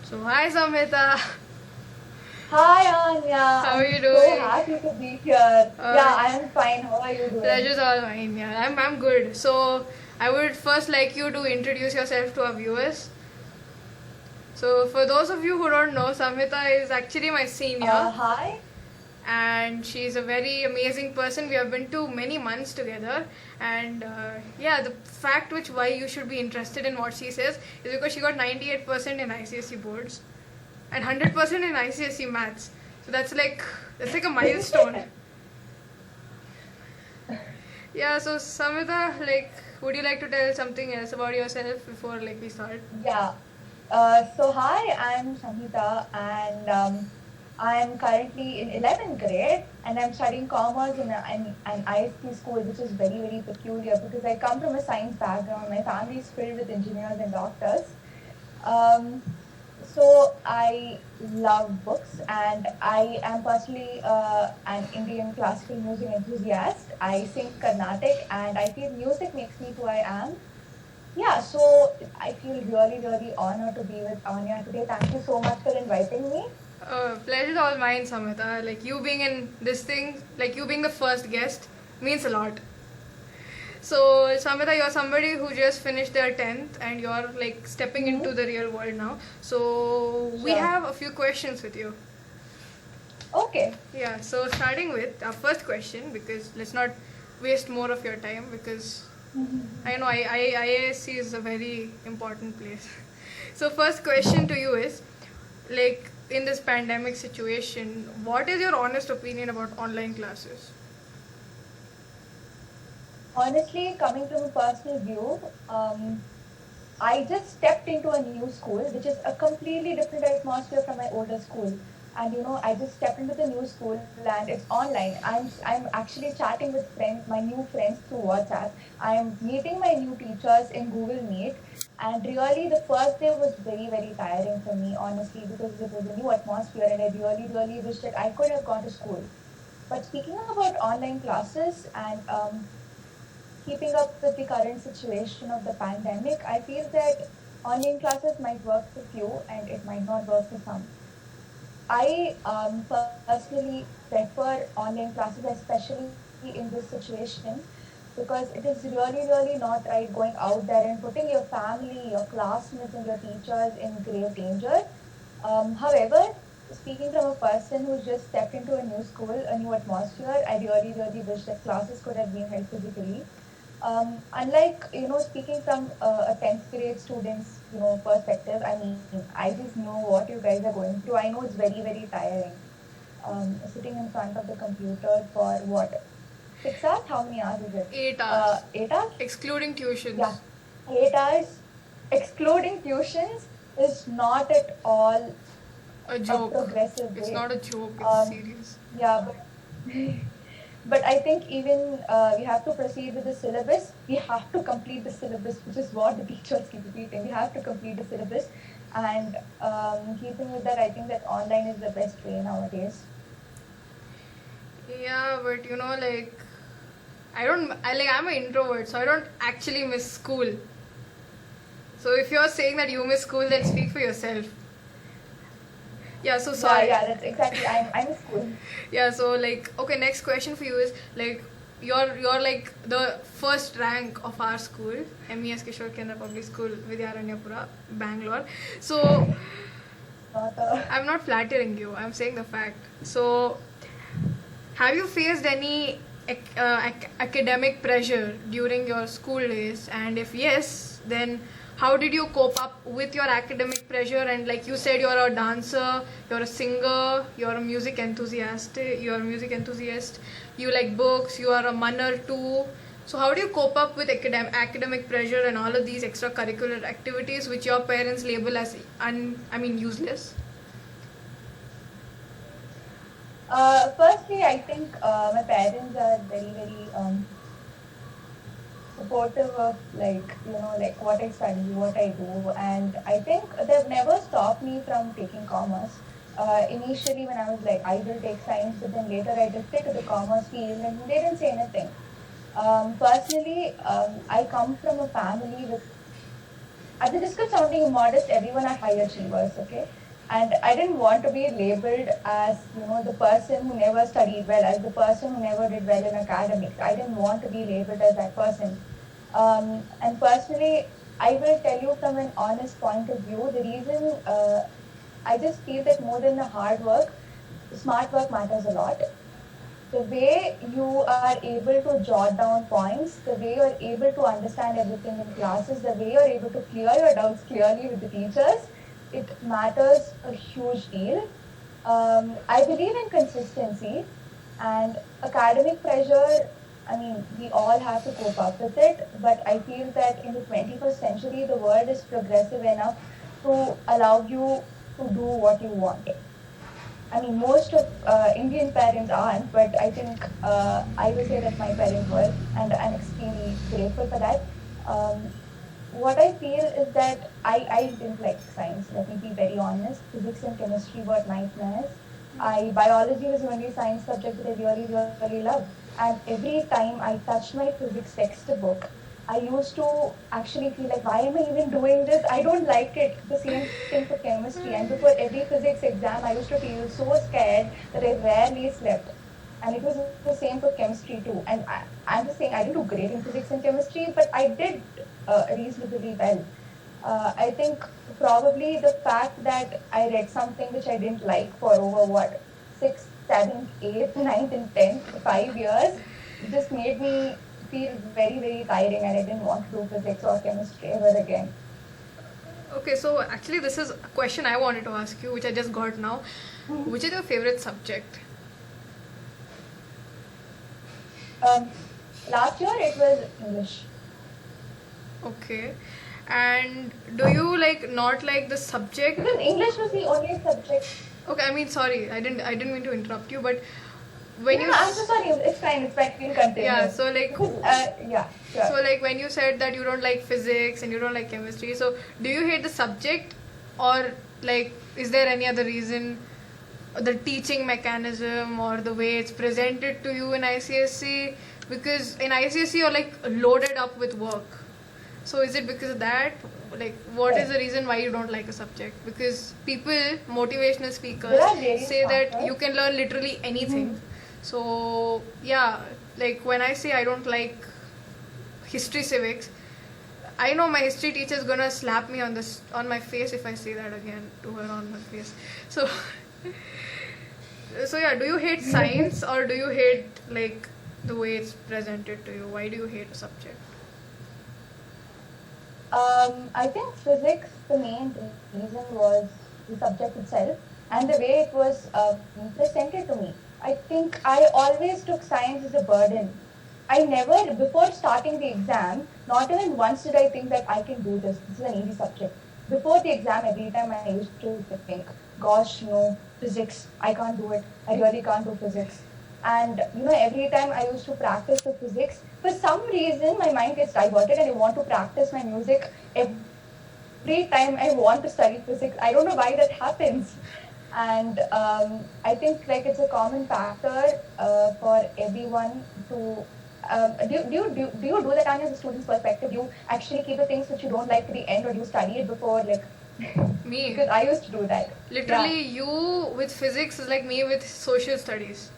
So, hi Samhita. Hi Anya, How are I'm you so doing? happy to be here. Yeah, Uh, I am fine. How are you doing? Pleasure's all mine. Yeah, I'm good. So, I would first like you to introduce yourself to our viewers. So, for those of you who don't know, Samhita is actually my senior, Hi. and she's a very amazing person. We have been to many months together, and yeah, the fact which why you should be interested in what she says is because she got 98% in ICSE boards and 100% in ICSE maths. So that's like a milestone. Yeah, so Samhita, would you like to tell something else about yourself before we start? Yeah. Hi, I'm Samhita, and I'm currently in 11th grade, and I'm studying commerce in an IST school, which is very, very peculiar because I come from a science background. My family is filled with engineers and doctors. Um, so I love books, and I am personally an Indian classical music enthusiast. I sing Carnatic, and I feel music makes me who I am. Yeah, so I feel really, really honored to be with Anya today. Thank you so much for inviting me. Pleasure's all mine, Samhita. Like you being in this thing, like you being the first guest, means a lot. So, Samhita, you're somebody who just finished their 10th and you're like stepping Hmm. into the real world now. So, we Sure. have a few questions with you. Okay. Yeah, so starting with our first question, because let's not waste more of your time because I know IASC is a very important place. So, first question to you is like in this pandemic situation, what is your honest opinion about online classes? Honestly, coming from a personal view, I just stepped into a new school, which is a completely different atmosphere from my older school. And I just stepped into the new school and it's online. I'm actually chatting with friends, my new friends through WhatsApp. I am meeting my new teachers in Google Meet. And really, the first day was very, very tiring for me, honestly, because it was a new atmosphere, and I really, really wish that I could have gone to school. But speaking about online classes and keeping up with the current situation of the pandemic, I feel that online classes might work for few and it might not work for some. I personally prefer online classes, especially in this situation, because it is really, really not right going out there and putting your family, your classmates, and your teachers in grave danger. However, speaking from a person who's just stepped into a new school, a new atmosphere, I really, really wish that classes could have been held physically. Unlike, speaking from a 10th grade student's, perspective, I mean, I just know what you guys are going through. I know it's very, very tiring. Sitting in front of the computer for what? 6 hours? How many hours is it? 8 hours, 8 hours? excluding tuitions. Yeah, 8 hours, excluding tuitions, is not at all A a joke. progressive It's way. not a joke, it's Um, serious. yeah, but but I think even we have to proceed with the syllabus. We have to complete the syllabus, which is what the teachers keep repeating. We have to complete the syllabus, and keeping with that, I think that online is the best way nowadays. Yeah, but I'm an introvert, so I don't actually miss school. So if you're saying that you miss school, then speak for yourself. Yeah, so Yeah, sorry. yeah, that's exactly. I'm in school. Yeah, so okay, next question for you is you're like the first rank of our school, MES Kishore Kendra Public School, Vidyaranyapura, Bangalore. So Not a. I'm not flattering you. I'm saying the fact. So have you faced any academic pressure during your school days? And if yes, then how did you cope up with your academic pressure? And like you said, you're a dancer, you're a singer, you're a music enthusiast, you like books, you are a munner too. So how do you cope up with academic pressure and all of these extracurricular activities which your parents label as useless? Firstly, I think my parents are very, very supportive of like what I study, what I do, and I think they've never stopped me from taking commerce. Initially, when I was like, I will take science, but then later I drifted to the commerce field, and they didn't say anything. Personally, I come from a family with at the risk of sounding immodest, everyone are high achievers, okay? And I didn't want to be labeled as, the person who never studied well, as the person who never did well in academics. I didn't want to be labeled as that person. And personally, I will tell you from an honest point of view, the reason I just feel that more than the hard work, smart work matters a lot. The way you are able to jot down points, the way you are able to understand everything in classes, the way you are able to clear your doubts clearly with the teachers, it matters a huge deal. I believe in consistency and academic pressure. I mean, we all have to cope up with it, but I feel that in the 21st century, the world is progressive enough to allow you to do what you want. I mean, most of Indian parents aren't, but I think I will say that my parents were, and I'm extremely grateful for that. What I feel is that I didn't like science, let me be very honest. Physics and chemistry were nightmares. Biology was the only science subject that I really, really loved. And every time I touched my physics textbook, I used to actually feel like, why am I even doing this? I don't like it. The same thing for chemistry. And before every physics exam, I used to feel so scared that I rarely slept. And it was the same for chemistry too. And I'm just saying, I didn't do great in physics and chemistry, but I did reasonably well. I think probably the fact that I read something which I didn't like for over 6th, 7th, 8th, 9th, and 10th, 5 years, just made me feel very, very tiring, and I didn't want to do physics or chemistry ever again. Okay, so actually this is a question I wanted to ask you, which I just got now. Which is your favorite subject? Last year it was English. Okay. And do you not like the subject? Because English was the only subject. Okay, I mean sorry, I didn't mean to interrupt you, but when I'm so sorry. It's fine. You can continue. Yeah, so yeah, sure. So when you said that you don't like physics and you don't like chemistry, so do you hate the subject, or is there any other reason? The teaching mechanism or the way it's presented to you in ICSE? Because in ICSE you're loaded up with work. So is it because of that? What is the reason why you don't like a subject? Because people, motivational speakers, say that you can learn literally anything. So yeah, when I say I don't like history civics, I know my history teacher is gonna slap me on my face if I say that again to her on my face. So so yeah, do you hate science or do you hate the way it's presented to you? Why do you hate a subject? I think physics, the main reason was the subject itself and the way it was presented to me. I think I always took science as a burden. I never, before starting the exam, not even once did I think that I can do this. This is an easy subject. Before the exam, every time I used to think, gosh, no, physics, I can't do it. I really can't do physics. And every time I used to practice the physics, for some reason my mind gets diverted and I want to practice my music every time I want to study physics. I don't know why that happens. And I think it's a common factor for everyone to. Do you do that, Anya, as a student's perspective? Do you actually keep the things which you don't like to the end, or do you study it before? Me. Because I used to do that. Literally, yeah. You with physics is like me with social studies.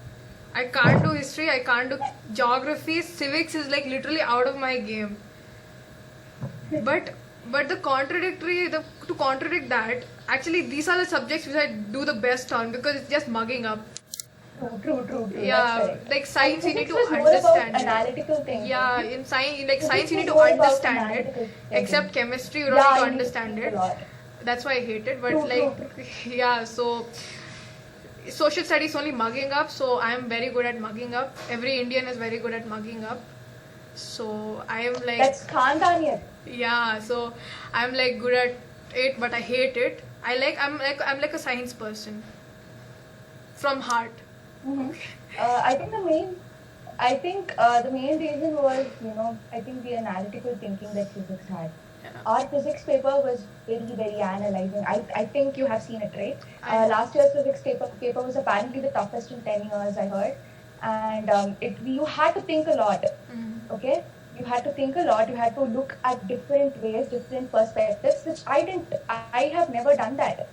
I can't do history, I can't do geography, civics is literally out of my game. But to contradict that, actually these are the subjects which I do the best on because it's just mugging up. True. Yeah, science you need to understand it. Analytical thing. Yeah, in science, science you need to understand it. Except chemistry, you don't need to understand it. That's why I hate it. But yeah, so social studies only mugging up, so I am very good at mugging up. Every Indian is very good at mugging up. So I am that's Khandanian. Yeah, so I'm good at it, but I hate it. I'm like a science person from heart. Mm-hmm. I think the main reason was I think the analytical thinking that physics had. Our physics paper was very, very analyzing. I think you have seen it, right? Last year's physics paper was apparently the toughest in 10 years, I heard. And you had to think a lot, okay? you had to think a lot. You had to look at different ways, different perspectives, which I didn't. I have never done that.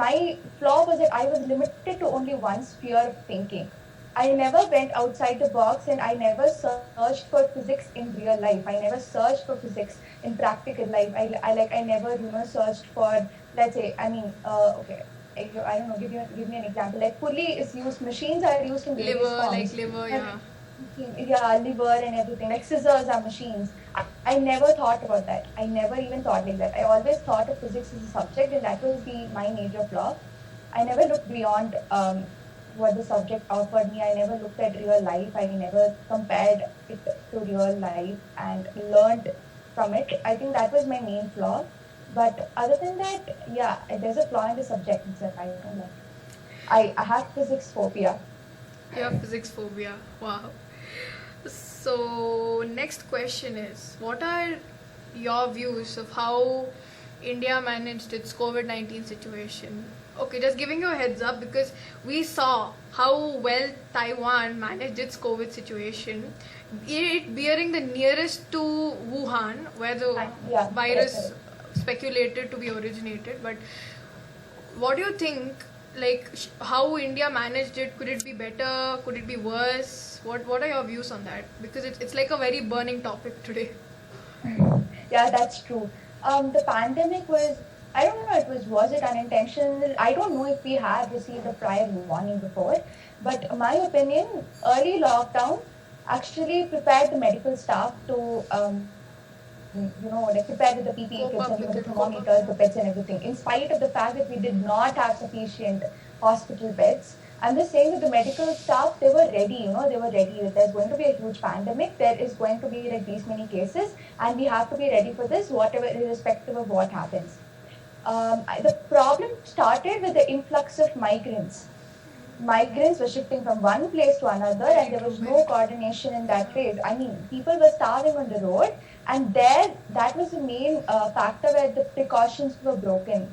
My flaw was that I was limited to only one sphere of thinking. I never went outside the box, and I never searched for physics in real life. I never searched for physics in practical life. I never searched for, let's say, okay, I don't know. Give me an example. Like pulley is used. Machines are used in various Liver, forms. like liver, yeah. Yeah, liver and everything. Like scissors are machines. I never thought about that. I never even thought like that. I always thought of physics as a subject, and that was my major flaw. I never looked beyond what the subject offered me. I never looked at real life. I never compared it to real life and learned from it. I think that was my main flaw. But other than that, yeah, there's a flaw in the subject itself. I don't know. I have physics phobia. You have physics phobia. Wow. So, next question is, what are your views of how India managed its COVID-19 situation? Okay, just giving you a heads up, because we saw how well Taiwan managed its COVID situation, it being the nearest to Wuhan, where the Yeah, virus speculated to be originated. But what do you think, like how India managed it? Could it be better? Could it be worse? What are your views on that? Because it's like a very burning topic today. Yeah, that's true. The pandemic was, I don't know, was it unintentional? I don't know if we had received a prior warning before, but my opinion, early lockdown actually prepared the medical staff to, like prepare with the PPE kits and the thermometers, the beds and everything. In spite of the fact that we did not have sufficient hospital beds, I'm just saying that the medical staff, they were ready, they were ready. There's going to be a huge pandemic. There is going to be like these many cases, and we have to be ready for this, whatever, irrespective of what happens. The problem started with the influx of migrants. Migrants were shifting from one place to another, and there was no coordination in that phase. I mean, people were starving on the road, and that was the main factor where the precautions were broken,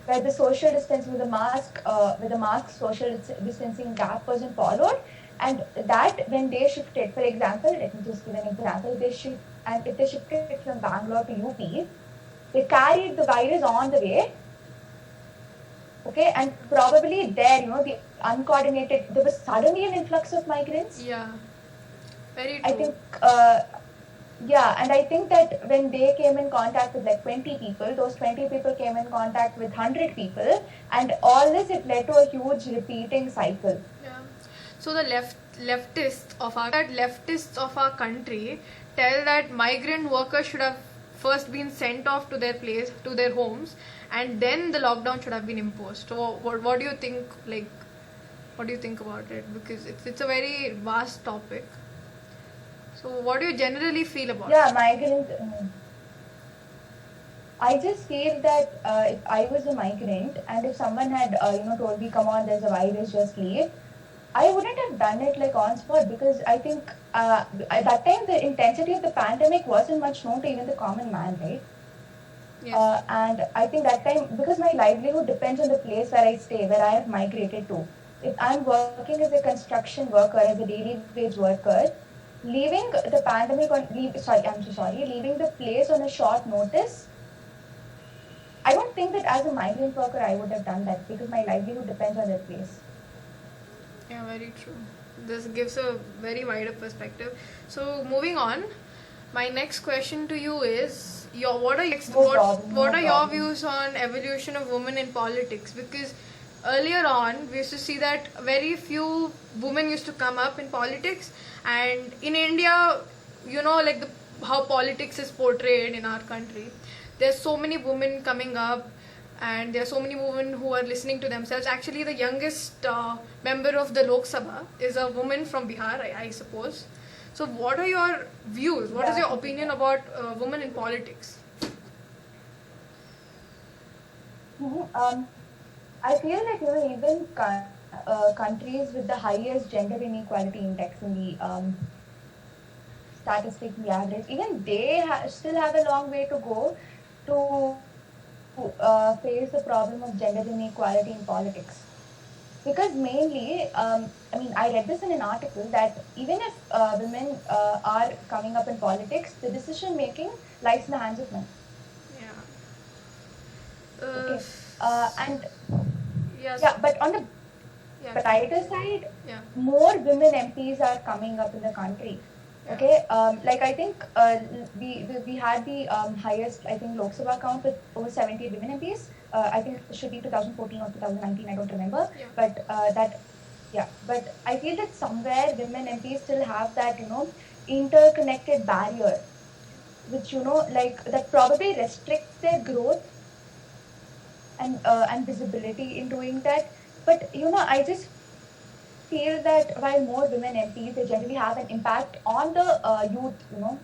where the social distance with the mask social distancing gap wasn't followed, and that when they shifted, for example, let me just give an example, if they shifted from Bangalore to UP, they carried the virus on the way, okay, and probably there, the uncoordinated, there was suddenly an influx of migrants. Yeah, very true. I think, yeah, and I think that when they came in contact with like 20 people, those 20 people came in contact with 100 people, and all this, it led to a huge repeating cycle. Yeah. So the leftists of our country tell that migrant workers should have first been sent off to their homes, and then the lockdown should have been imposed. So what do you think? Like, what do you think about it? Because it's a very vast topic. So what do you generally feel about it? Yeah, migrant. I just feel that if I was a migrant and if someone had told me, come on, there's a virus, just leave, I wouldn't have done it like on spot, because I think at that time the intensity of the pandemic wasn't much known to even the common man, right? Yes. And I think that time, because my livelihood depends on the place where I stay, where I have migrated to. If I'm working as a construction worker, as a daily wage worker, leaving the leaving the place on a short notice, I don't think that as a migrant worker I would have done that, because my livelihood depends on that place. Yeah, very true. This gives a very wider perspective. So moving on, my next question to you is what are your views on evolution of women in politics? Because earlier on we used to see that very few women used to come up in politics, and in India, like how politics is portrayed in our country, there's so many women coming up, and there are so many women who are listening to themselves. Actually, the youngest member of the Lok Sabha is a woman from Bihar, I suppose. So what are your views? What is your opinion about women in politics? I feel like even countries with the highest gender inequality index in the statistics, the average, even they still have a long way to go to face the problem of gender inequality in politics. Because mainly, I mean, I read this in an article that even if women are coming up in politics, the decision making lies in the hands of men. Yeah. Okay, and Yes. yeah, but on the Yeah. brighter side, Yeah. more women MPs are coming up in the country. Yeah. Okay, like I think we had the highest, I think, Lok Sabha count with over 70 women MPs. I think it should be 2014 or 2019, I don't remember. Yeah. But but I feel that somewhere women MPs still have that, interconnected barrier, which, like that probably restricts their growth and visibility in doing that. But, I just feel that while more women MPs, they generally have an impact on the youth,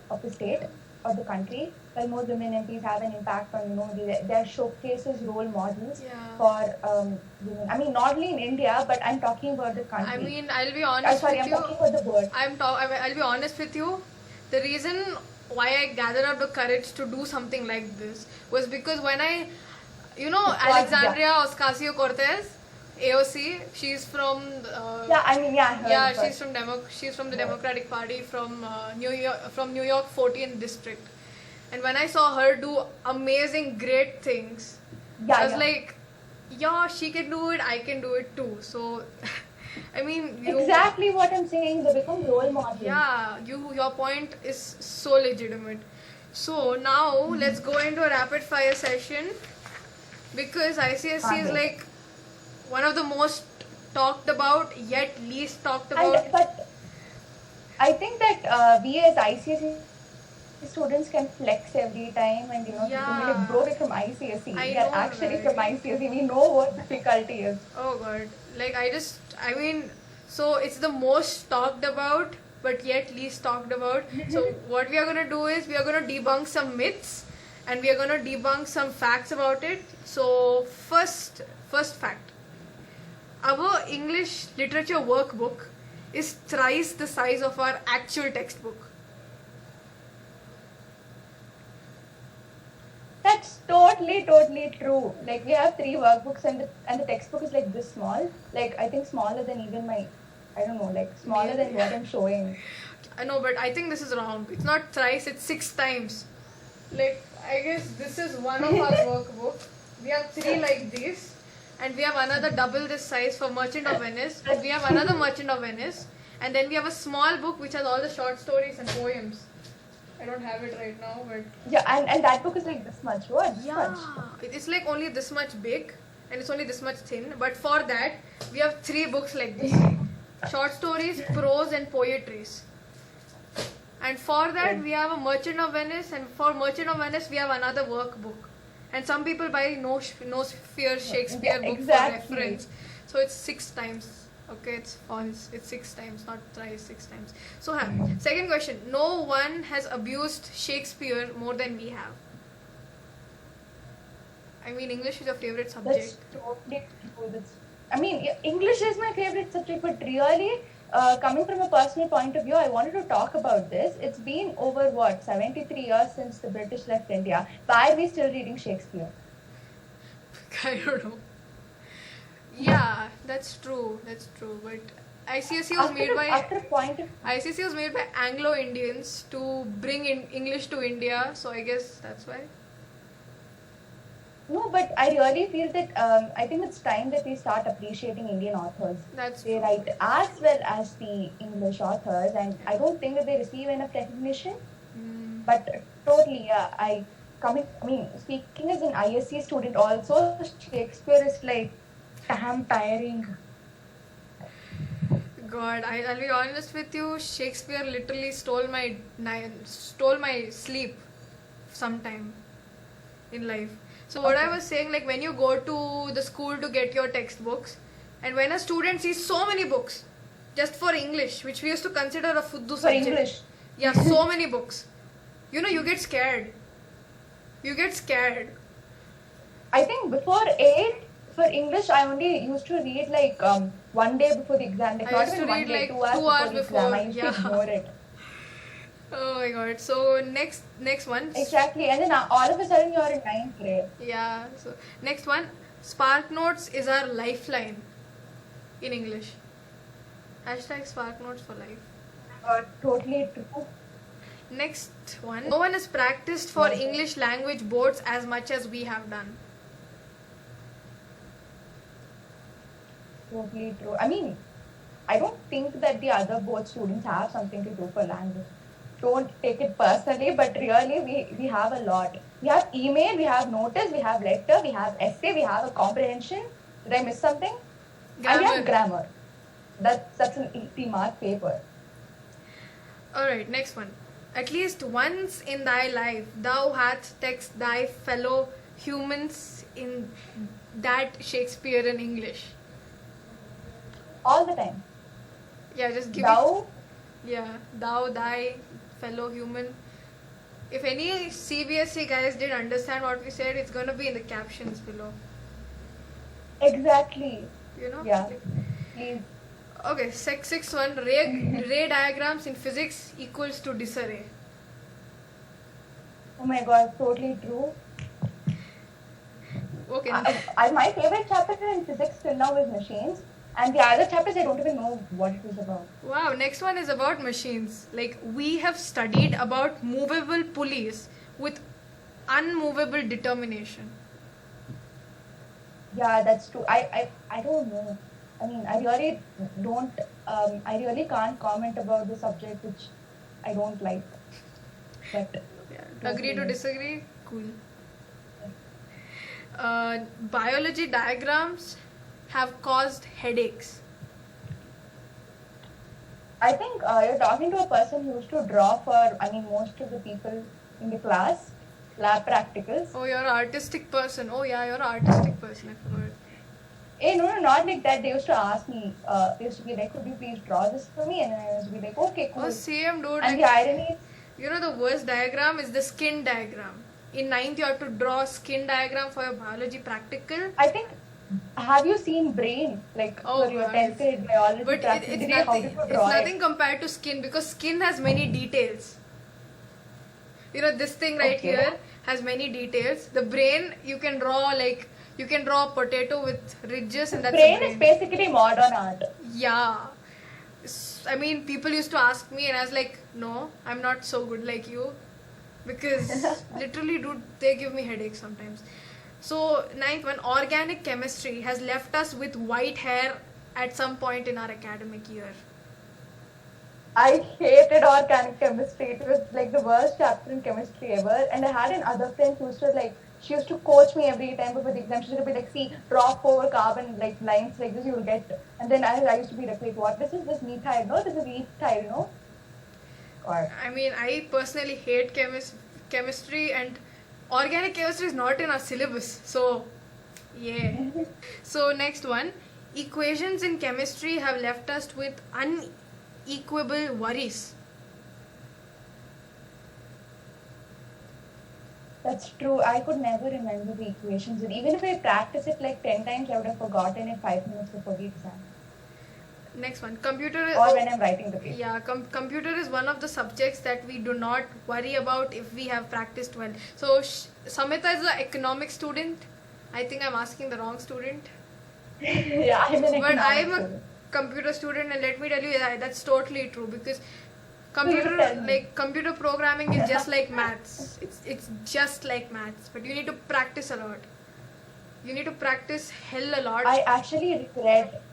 of the state or the country. While more women MPs have an impact on, their showcases role models Yeah. for women. I mean, not only in India, but I'm talking about the country. I mean, I'll be honest Sorry, with I'm you. talking about the world. I'll be honest with you. The reason why I gathered up the courage to do something like this was because when Alexandria Ocasio-Cortez, AOC, she's from. Yeah, I mean, yeah, I heard Yeah, of her. she's from the Democratic Party from New York 14th district, and when I saw her do amazing, great things, Yeah, I was yeah. like, yeah, she can do it, I can do it too. So, I mean, Exactly what I'm saying. They become role models. yeah, your point is so legitimate. So now let's go into a rapid fire session because ICSC is Okay. like one of the most talked about yet least talked And about. but I think that we as ICSE students can flex every time, and Yeah. we like broke it from ICSE. I We are know, actually right? from ICSE. We know what difficulty is. Oh god. Like I mean, so it's the most talked about but yet least talked about. So what we are gonna do is we are gonna debunk some myths and we are gonna debunk some facts about it. So first fact. Our English literature workbook is thrice the size of our actual textbook. That's totally true. Like we have 3 workbooks, and the textbook is like this small. Like I think smaller than even my, I don't know, like smaller than what I'm showing. I know, but I think this is wrong. It's not thrice, it's 6 times. Like, I guess this is one of our workbook. We have 3 like this, and we have another double this size for Merchant of Venice, and we have another Merchant of Venice, and then we have a small book which has all the short stories and poems. I don't have it right now, but Yeah, and that book is like this much. What? This much? it's like only this much big, and it's only this much thin. But for that, we have 3 books like this: short stories, prose, and poetries. And for that, we have a Merchant of Venice, and for Merchant of Venice, we have another workbook. And some people buy no Fear Shakespeare book exactly. for reference. So it's 6 times. Okay, it's false. It's 6 times, not thrice 6 times. So, second question: no one has abused Shakespeare more than we have. I mean, English is your favorite subject. That's totally true. I mean, English is my favorite subject, but really, coming from a personal point of view, I wanted to talk about this. It's been over 73 years since the British left India. Why are we still reading Shakespeare? I don't know. Yeah, that's true. That's true. But ICSE was made by ICSE was made by Anglo-Indians to bring in English to India. So I guess that's why. No, but I really feel that I think it's time that we start appreciating Indian authors. They write as well as the English authors, and I don't think that they receive enough recognition. But totally, yeah. Speaking as an ISC student, also Shakespeare is like damn tiring. God, I'll be honest with you. Shakespeare literally stole my sleep sometime in life. So what I was saying, like when you go to the school to get your textbooks, and when a student sees so many books just for English, which we used to consider a fuddu subject. For English. Yeah, so many books. You get scared. I think before 8, for English, I only used to read like one day before the exam. Like I not used to even read 1 day, like 2 hours before the exam. I used to ignore it. Oh my god. So next one. Exactly. And then all of a sudden you're in 9th grade. Yeah. So next one. Spark Notes is our lifeline. in English. Hashtag Spark Notes for life. Totally true. Next one. No one has practiced for Okay. English language boards as much as we have done. Totally true. I mean, I don't think that the other both students have something to do for language. Don't take it personally, but really we have a lot. We have email, we have notice, we have letter, we have essay, we have a comprehension. Did I miss something? And we have grammar. That's an 80-mark paper. Alright, next one. At least once in thy life thou hast text thy fellow humans in that Shakespearean English. All the time. Yeah, just give Thou, me. Yeah, thou, thy, fellow human. If any CBSE guys did understand what we said, it's gonna be in the captions below. exactly. You know? Yeah. Please. Okay, sixth one. Ray diagrams in physics equals to disarray. Oh my god, totally true. Okay. My favorite chapter in physics till now is machines. And the other chapters, I don't even know what it is about. Wow, next one is about machines. Like, we have studied about movable pulleys with unmovable determination. Yeah, that's true. I don't know. I mean, I really don't, I really can't comment about the subject which I don't like. But Yeah. Agree to disagree? Cool. Biology diagrams have caused headaches. I think you're talking to a person who used to draw for, most of the people in the class, lab practicals. Oh, you're an artistic person. Oh, yeah, you're an artistic person. I forgot. Hey, no, not like that. They used to ask me, they used to be like, could you please draw this for me? And I used to be like, okay, cool. Oh, same, dude. And the irony is, you know, the worst diagram is the skin diagram. In 9th, you have to draw a skin diagram for your biology practical. I think, have you seen Brain? Like, Oh, for your God. 10th grade biology But practical, it's did you how nothing. did you It's draw nothing it? compared to skin because skin has many details. You know, this thing right Okay. here has many details. The brain, you can draw a potato with ridges, and that's Brain a brain. is basically modern art. Yeah. I mean, people used to ask me, and I was like, no, I'm not so good like you. Because literally, dude, they give me headaches sometimes. So, 9th one, organic chemistry has left us with white hair at some point in our academic year. I hated organic chemistry. It was like the worst chapter in chemistry ever. And I had another friend who used to she used to coach me every time before the exam. She used to be like, see, draw 4 carbon lines like this, you'll get. And then I used to be like, what? This is this methyl, no? This is ethyl, no? God. I mean, I personally hate chemistry, and organic chemistry is not in our syllabus. So, yeah. So, next one, equations in chemistry have left us with unequable worries. That's true. I could never remember the equations. And even if I practice it like 10 times, I would have forgotten it 5 minutes before the exam. Next one, computer. Or when I'm writing the paper. Yeah, computer is one of the subjects that we do not worry about if we have practiced well. So, Samita is an economics student. I think I'm asking the wrong student. Yeah, I'm an But I'm economics a student. computer student, and let me tell you, that's totally true because tell me. computer programming is just like maths. It's just like maths, but you need to practice a lot. You need to practice hell a lot. I actually regret.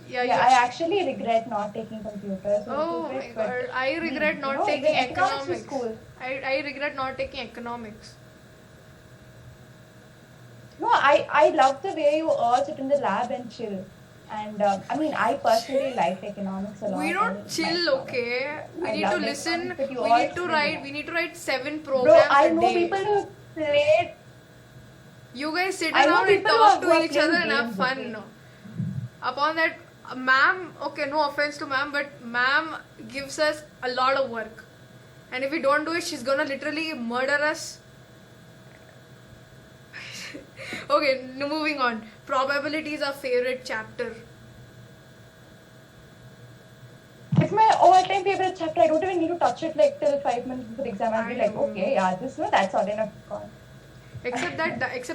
Yeah, I actually regret not taking computers. Oh my god, I regret not taking even economics economics. was cool. I regret not taking economics. No, I love the way you all sit in the lab and chill. And I personally like economics a lot. We I don't like chill, it. okay? We I need love to economics, listen. but you We all need to chill. write. We need to write 7 Bro, programs I a know day. people who played. You guys sit I know around and people who talk are to each playing other and have games, fun. okay? No. Upon that, ma'am, okay, no offense to ma'am, but ma'am gives us a lot of work. And if we don't do it, she's gonna literally murder us. Okay, moving on. Probability is our favorite chapter. It's my all-time favorite chapter. I don't even need to touch it like till 5 minutes before the exam. I'll be I like, know. okay, yeah, that's all enough. God. Except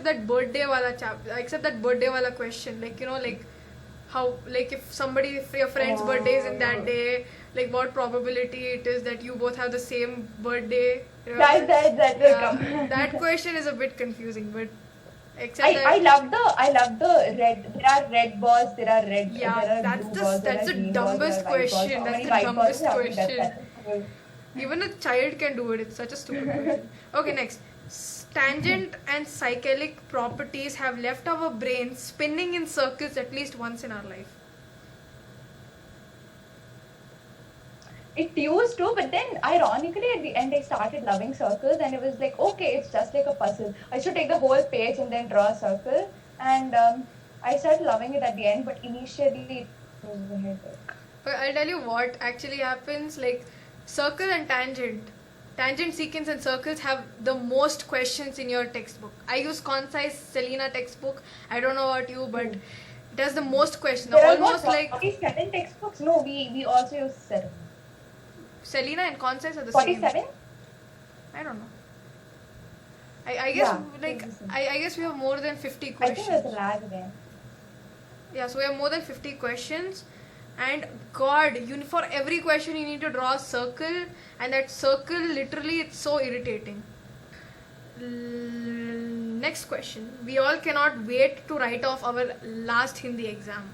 that birthday wala chapter. Except that birthday wala question. Like, you know, like how, like, if your friend's birthday is in that day, like what probability it is that you both have the same birthday. That will Yeah, come. that question is a bit confusing, but except I that, love the red. There are red balls. There are yeah, There are blue balls. There that's are the green balls. There are dumbest white balls. question. How That's many the white balls? dumbest How many red? question. That is cool. Even a child can do it. It's such a stupid question. Okay, next. Tangent and cyclic properties have left our brains spinning in circles at least once in our life. It used to, but then ironically at the end I started loving circles, and it was like, okay, it's just like a puzzle. I should take the whole page and then draw a circle, and I started loving it at the end, but initially it was a headache. But I'll tell you what actually happens. Like, circle and tangent, sequence, and circles have the most questions in your textbook. I use Concise Selena textbook. I don't know about you, but it has the most questions. There are Almost what, like 47 textbooks? No, we also use 7. Selena and Concise are the 47? same. I don't know. I guess Yeah, like it's the same. I guess we have more than 50 I questions. think there's a lag again. Yeah, so we have more than 50 questions, and God, for every question you need to draw a circle, and that circle literally, it's so irritating. Next question. We all cannot wait to write off our last Hindi exam.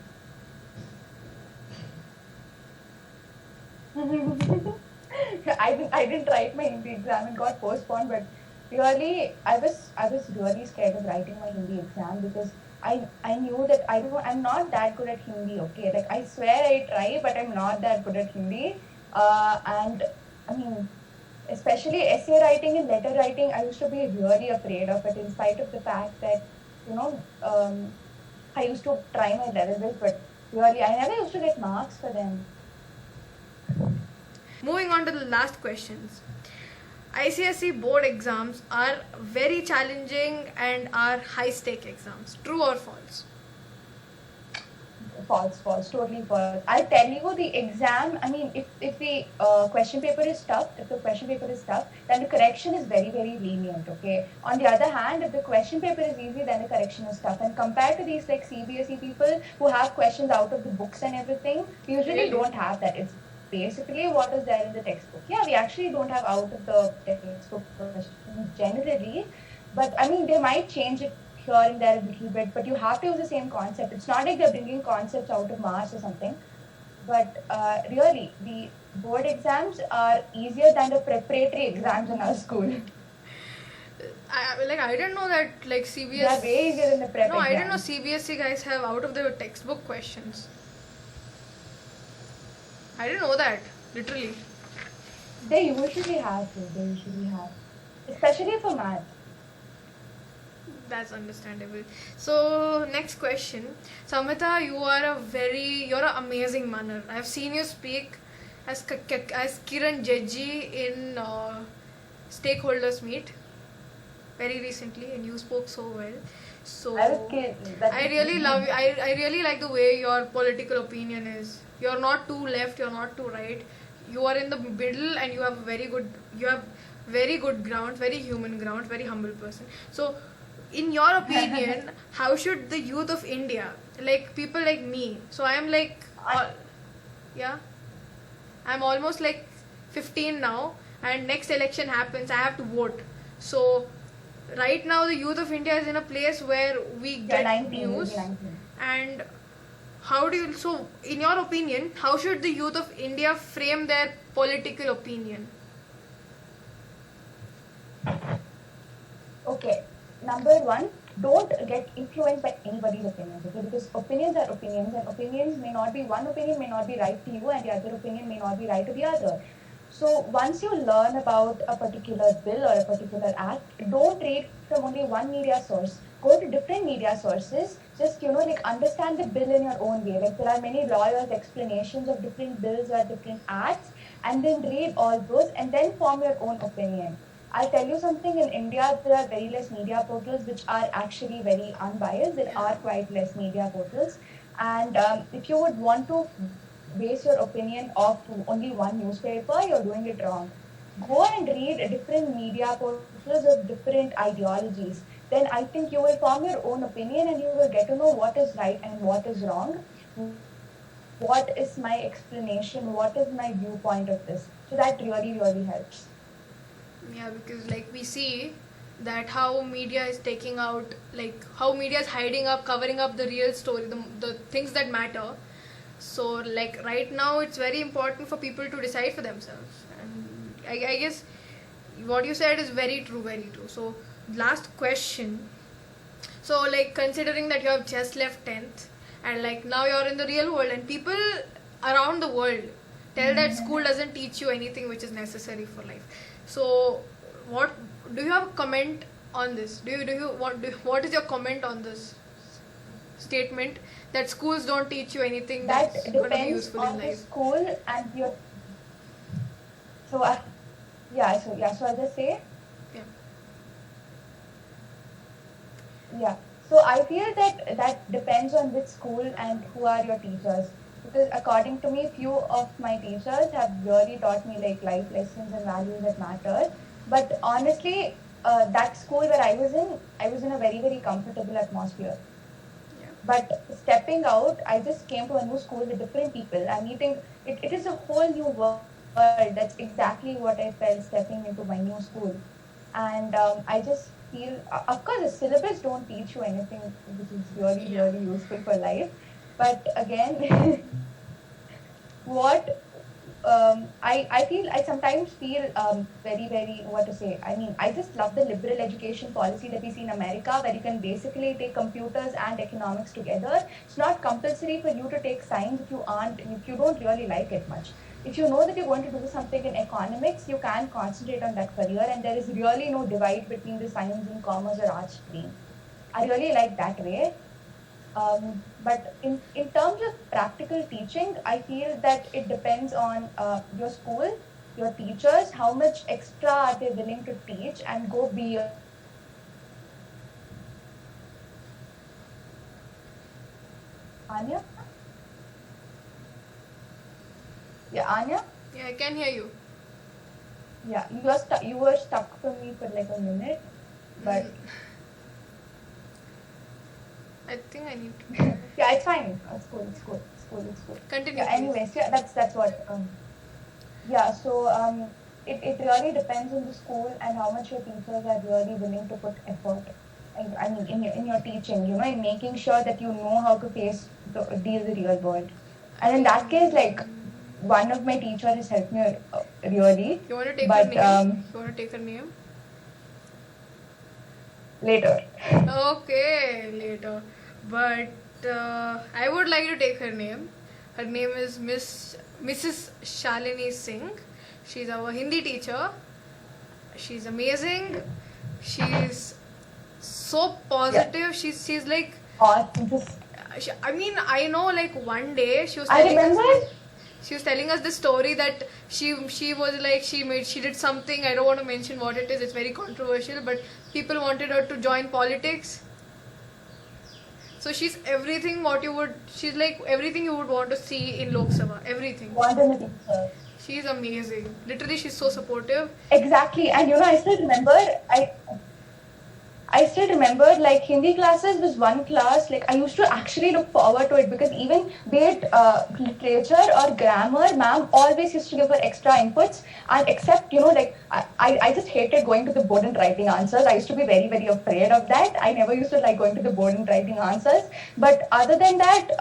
I didn't write my Hindi exam. It got postponed, but really I was really scared of writing my Hindi exam because I knew that I'm not that good at Hindi. Okay, like I swear I try, but I'm not that good at Hindi. And I mean, especially essay writing and letter writing, I used to be really afraid of it, in spite of the fact that you know I used to try my level best, but really I never used to get marks for them. Moving on to the last questions. ICSE board exams are very challenging and are high stake exams. True or false? False, totally false. I'll tell you the exam. I mean, if the question paper is tough, then the correction is very, very lenient. Okay. On the other hand, if the question paper is easy, then the correction is tough. And compared to these like CBSE people who have questions out of the books and everything, we usually don't have that. It's basically what is there in the textbook. Yeah, we actually don't have out of the textbook questions generally, but I mean they might change it here and there a little bit, but you have to use the same concept. It's not like they're bringing concepts out of Mars or something, but really the board exams are easier than the preparatory exams in our school. I didn't know that like CBSE. They are way easier than the prep No, I didn't know exams. CBSE guys have out of the textbook questions. I didn't know that, literally. They usually have to. Especially for math. That's understandable. So next question, Samhita, you're an amazing manner. I've seen you speak as Kiran Jeji in stakeholders meet very recently, and you spoke so well. So I was kidding. I really love you. I really like the way your political opinion is. You're not too left, you're not too right. You are in the middle, and you have very good grounds, very human grounds, very humble person. So in your opinion, how should the youth of India, like people like me, so I'm like yeah, I'm almost like 15 now, and next election happens, I have to vote. So right now the youth of India is in a place where we get 19, news, 19. and how do you, so in your opinion, how should the youth of India frame their political opinion? Okay, number one, don't get influenced by anybody's opinions, okay? Because opinions are opinions, and opinions may not be, one opinion may not be right to you, and the other opinion may not be right to the other. So once you learn about a particular bill or a particular act, don't read from only one media source. Go to different media sources. Just like understand the bill in your own way. Like there are many lawyers' explanations of different bills or different acts, and then read all those and then form your own opinion. I'll tell you something, in India there are very less media portals which are actually very unbiased. There are quite less media portals, and if you would want to base your opinion off only one newspaper, you're doing it wrong. Go and read different media portals of different ideologies. Then I think you will form your own opinion and you will get to know what is right and what is wrong. what is my explanation, what is my viewpoint of this. So that really, really helps. Yeah, because like we see that how media is taking out, like how media is hiding up, covering up the real story, the things that matter. So like right now it's very important for people to decide for themselves, and I guess what you said is very true, very true. So last question. So like considering that you have just left 10th and like now you're in the real world and people around the world tell that school doesn't teach you anything which is necessary for life. So what do you have a comment on this? What is your comment on this statement that schools don't teach you anything That that's going to be depends useful in on the life? school and your. So so I'll just say. Yeah. Yeah. So I feel that depends on which school and who are your teachers. Because according to me, few of my teachers have really taught me like life lessons and values that matter. But honestly, that school where I was in a very, very comfortable atmosphere. Yeah. But stepping out, I just came to a new school with different people. I'm meeting, it is a whole new world. That's exactly what I felt stepping into my new school. And I just feel, of course, the syllabus don't teach you anything which is really, Yeah. really useful for life. But again, what I feel I sometimes feel very, very, what to say, I mean, I just love the liberal education policy that we see in America, where you can basically take computers and economics together. It's not compulsory for you to take science if you don't really like it much. If you know that you're going to do something in economics, you can concentrate on that career, and there is really no divide between the science and commerce or arts stream. I really like that way. But in terms of practical teaching, I feel that it depends on your school, your teachers, how much extra are they willing to teach and go beyond. Anya? Yeah, Anya? Yeah, I can hear you. Yeah, you were stuck for me for like a minute, but I think I need to. yeah, it's fine. It's cool. Continue. Yeah, Please. anyways, yeah, that's what. Yeah, so it really depends on the school and how much your teachers are really willing to put effort. I mean, in your teaching, in making sure that you know how to deal with the real world. And in that case, like, one of my teachers has helped me really. You want to take But her name? You want to take her name? later. Okay, later. But I would like to take her name. Her name is Mrs. Shalini Singh. She's our Hindi teacher. She's amazing. She's so positive. She's like, Awesome. I mean, I know like one day she was I telling us. remember. She was telling us the story that she was like she did something. I don't want to mention what it is. It's very controversial, but people wanted her to join politics. So she's everything she's like everything you would want to see in Lok Sabha. Everything. Wonderful teacher. She's amazing. Literally, she's so supportive. Exactly. And I still remember, I still remember like Hindi classes was one class, like I used to actually look forward to it because even be it literature or grammar, ma'am always used to give her extra inputs. And except, like I just hated going to the board and writing answers. I used to be very, very afraid of that. I never used to like going to the board and writing answers. But other than that,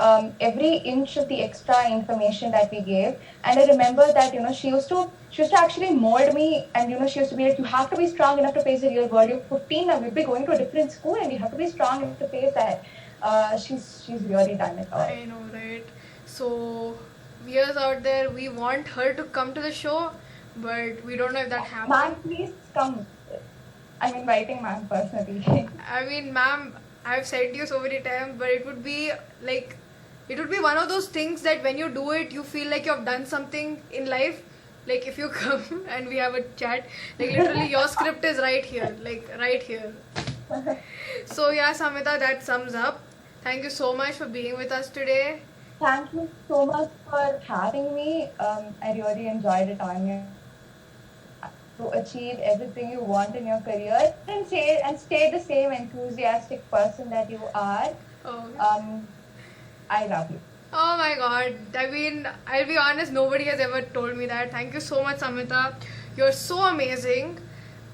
every inch of the extra information that we gave, and I remember that, she used to actually mold me, and she used to be like, you have to be strong enough to face the real world. You're 15 now, you'll be going to a different school and you have to be strong enough to face that. She's really done it all. I know, right? So viewers out there, we want her to come to the show, but we don't know if that happens. Ma'am, please come. I'm inviting ma'am personally. I mean, ma'am, I've said to you so many times, but it would be one of those things that when you do it, you feel like you have done something in life. Like if you come and we have a chat, like literally your script is right here, like right here. So yeah, Samita, that sums up. Thank you so much for being with us today. Thank you so much for having me. I really enjoyed it, Anya. To achieve everything you want in your career and stay the same enthusiastic person that you are. Oh. I love you. Oh my god. I mean, I'll be honest, nobody has ever told me that. Thank you so much, Samita. You're so amazing.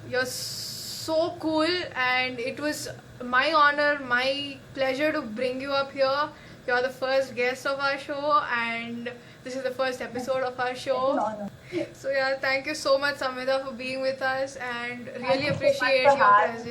You're so cool, and it was my honor, my pleasure to bring you up here. You're the first guest of our show, and this is the first episode of our It's an show. honor. So, yeah, thank you so much, Samita, for being with us, and Thank really you so much appreciate for your having presence.